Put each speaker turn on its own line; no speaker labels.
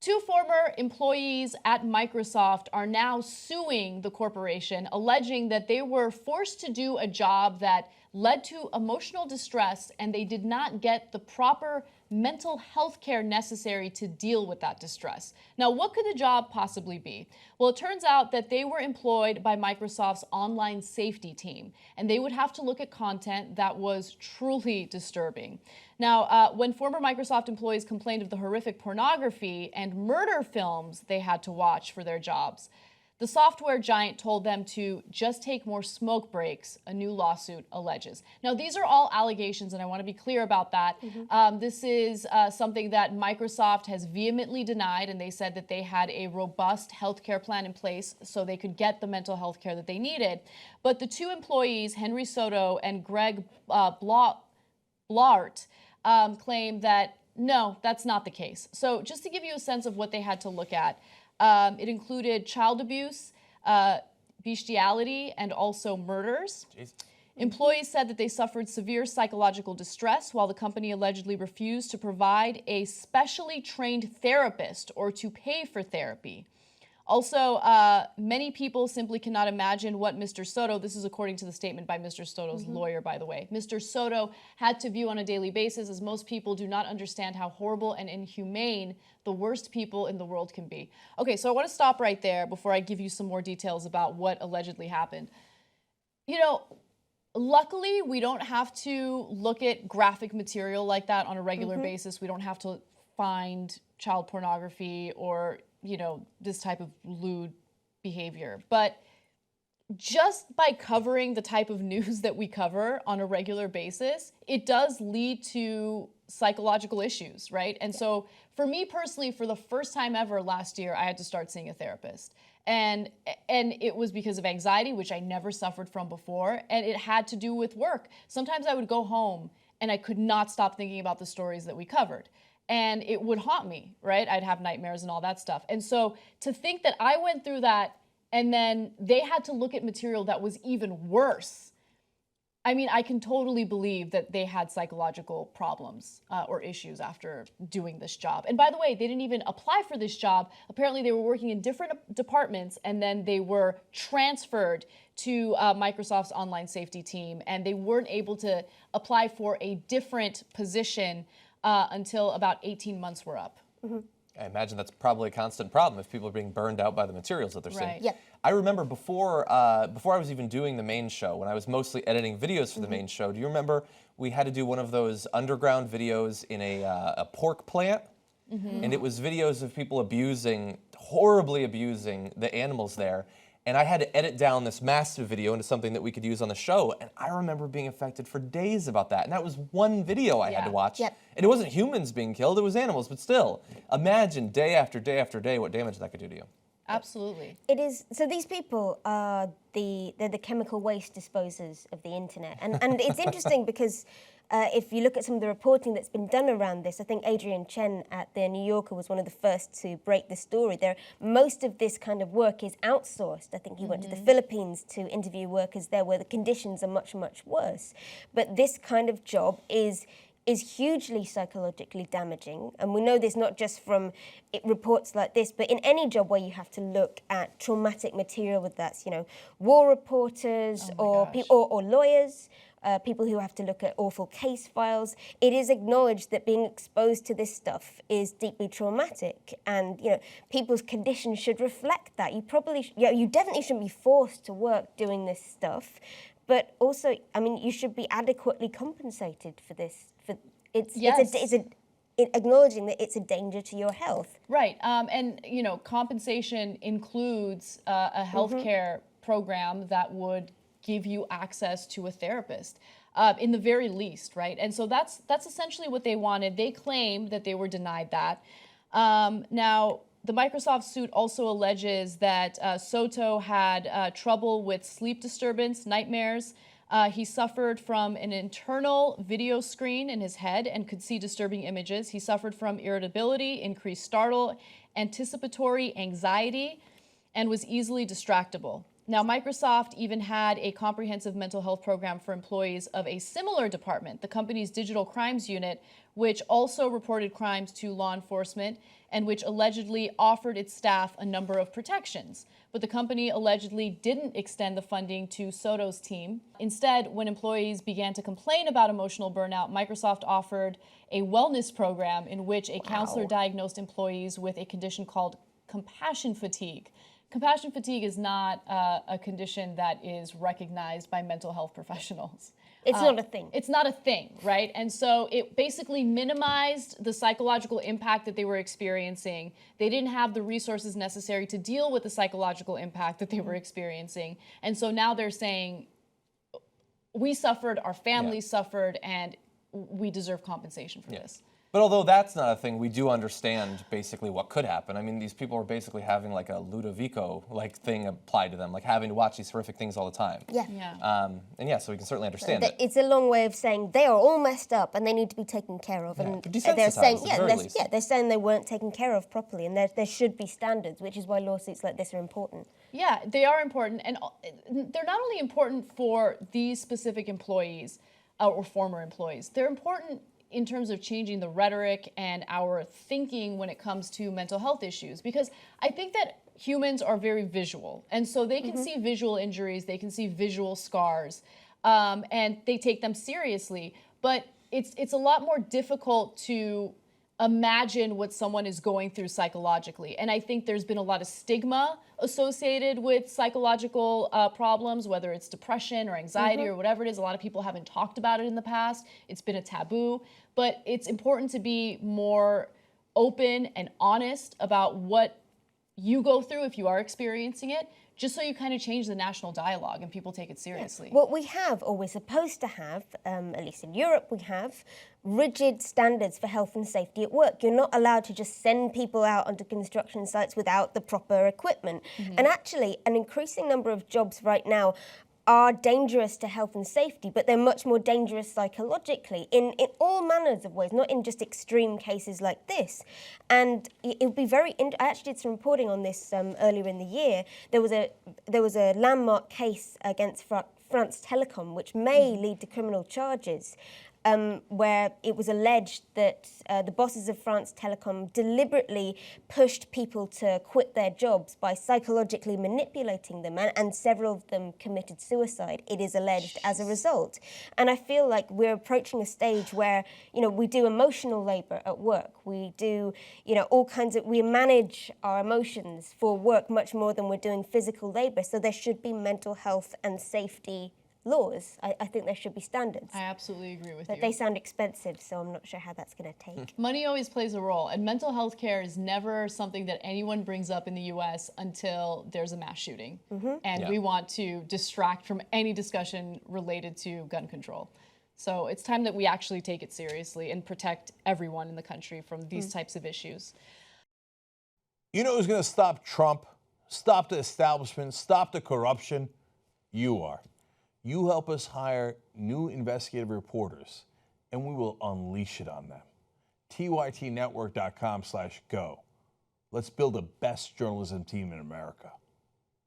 Two former employees at Microsoft are now suing the corporation, alleging that they were forced to do a job that led to emotional distress and they did not get the proper mental health care necessary to deal with that distress. Now, what could the job possibly be? Well, it turns out that they were employed by Microsoft's online safety team, and they would have to look at content that was truly disturbing. Now, when former Microsoft employees complained of the horrific pornography and murder films they had to watch for their jobs, the software giant told them to just take more smoke breaks, a new lawsuit alleges. Now, these are all allegations, and I want to be clear about that. This is something that Microsoft has vehemently denied, and they said that they had a robust healthcare plan in place so they could get the mental health care that they needed. But the two employees, Henry Soto and Greg Blauert, claim that, no, that's not the case. So just to give you a sense of what they had to look at, it included child abuse, bestiality, and also murders. Jeez. Employees said that they suffered severe psychological distress while the company allegedly refused to provide a specially trained therapist or to pay for therapy. Also, many people simply cannot imagine what Mr. Soto, this is according to the statement by Mr. Soto's lawyer, by the way, Mr. Soto had to view on a daily basis, as most people do not understand how horrible and inhumane the worst people in the world can be. Okay, so I want to stop right there before I give you some more details about what allegedly happened. You know, luckily, we don't have to look at graphic material like that on a regular basis. We don't have to find child pornography or, you know, this type of lewd behavior. But just by covering the type of news that we cover on a regular basis, it does lead to psychological issues, right? And so for me personally, for the first time ever last year, I had to start seeing a therapist. And it was because of anxiety, which I never suffered from before, and it had to do with work. Sometimes I would go home and I could not stop thinking about the stories that we covered. And it would haunt me, right? I'd have nightmares and all that stuff. And so to think that I went through that and then they had to look at material that was even worse, I mean, I can totally believe that they had psychological problems or issues after doing this job. And by the way, they didn't even apply for this job. Apparently, they were working in different departments, and then they were transferred to Microsoft's online safety team, and they weren't able to apply for a different position until about 18 months were up.
I imagine that's probably a constant problem if people are being burned out by the materials that they're seeing.
Yep.
I remember before I was even doing the main show, when I was mostly editing videos for the main show, do you remember we had to do one of those underground videos in a pork plant? And it was videos of people horribly abusing the animals there. And I had to edit down this massive video into something that we could use on the show. And I remember being affected for days about that. And that was one video I had to watch. Yep. And it wasn't humans being killed, it was animals. But still, imagine day after day after day what damage that could do to you.
Absolutely.
It is. So these people are they're the chemical waste disposers of the internet. And it's interesting because if you look at some of the reporting that's been done around this, I think Adrian Chen at the New Yorker was one of the first to break the story. Most of this kind of work is outsourced. I think he went to the Philippines to interview workers there where the conditions are much, much worse. But this kind of job is hugely psychologically damaging. And we know this not just from reports like this, but in any job where you have to look at traumatic material, whether that's, you know, war reporters or lawyers, people who have to look at awful case files. It is acknowledged that being exposed to this stuff is deeply traumatic, and you know people's conditions should reflect that. You definitely shouldn't be forced to work doing this stuff, but also, I mean, you should be adequately compensated for this. It's acknowledging that it's a danger to your health.
Right, and you know, compensation includes a healthcare program that would give you access to a therapist, in the very least, right? And so that's essentially what they wanted. They claim that they were denied that. Now, the Microsoft suit also alleges that Soto had trouble with sleep disturbance, nightmares. He suffered from an internal video screen in his head and could see disturbing images. He suffered from irritability, increased startle, anticipatory anxiety, and was easily distractible. Now, Microsoft even had a comprehensive mental health program for employees of a similar department, the company's digital crimes unit, which also reported crimes to law enforcement and which allegedly offered its staff a number of protections. But the company allegedly didn't extend the funding to Soto's team. Instead, when employees began to complain about emotional burnout, Microsoft offered a wellness program in which a counselor diagnosed employees with a condition called compassion fatigue. Compassion fatigue is not a condition that is recognized by mental health professionals.
It's not a thing.
It's not a thing, right? And so it basically minimized the psychological impact that they were experiencing. They didn't have the resources necessary to deal with the psychological impact that they were experiencing. And so now they're saying, we suffered, our families suffered, and we deserve compensation for this.
But although that's not a thing, we do understand basically what could happen. I mean, these people are basically having like a Ludovico-like thing applied to them, like having to watch these horrific things all the time.
Yeah.
And yeah, so we can certainly understand it.
It's a long way of saying they are all messed up and they need to be taken care of. And they're saying, they're saying they weren't taken care of properly, and there should be standards, which is why lawsuits like this are important.
Yeah, they are important, and they're not only important for these specific employees or former employees. They're important in terms of changing the rhetoric and our thinking when it comes to mental health issues, because I think that humans are very visual, and so they can see visual injuries, they can see visual scars, and they take them seriously. But it's a lot more difficult to imagine what someone is going through psychologically. And I think there's been a lot of stigma associated with psychological problems, whether it's depression or anxiety or whatever it is. A lot of people haven't talked about it in the past. It's been a taboo. But it's important to be more open and honest about what you go through if you are experiencing it, just so you kind of change the national dialogue and people take it seriously.
What we have, or we're supposed to have, at least in Europe we have, rigid standards for health and safety at work. You're not allowed to just send people out onto construction sites without the proper equipment. And actually, an increasing number of jobs right now are dangerous to health and safety, but they're much more dangerous psychologically in all manners of ways, not in just extreme cases like this. And it would be very I actually did some reporting on this earlier in the year. There was a landmark case against France Telecom, which may lead to criminal charges. Where it was alleged that the bosses of France Telecom deliberately pushed people to quit their jobs by psychologically manipulating them, and several of them committed suicide, it is alleged, as a result. And I feel like we're approaching a stage where, we do emotional labor at work. We do, all kinds of, we manage our emotions for work much more than we're doing physical labor. So there should be mental health and safety laws. I think there should be standards.
I absolutely agree with
But
you.
they sound expensive, so I'm not sure how that's going to take.
Money always plays a role, and mental health care is never something that anyone brings up in the U.S. until there's a mass shooting. And we want to distract from any discussion related to gun control. So it's time that we actually take it seriously and protect everyone in the country from these types of issues.
You know who's going to stop Trump, stop the establishment, stop the corruption? You are. You help us hire new investigative reporters, and we will unleash it on them. tytnetwork.com/go. Let's build the best journalism team in America.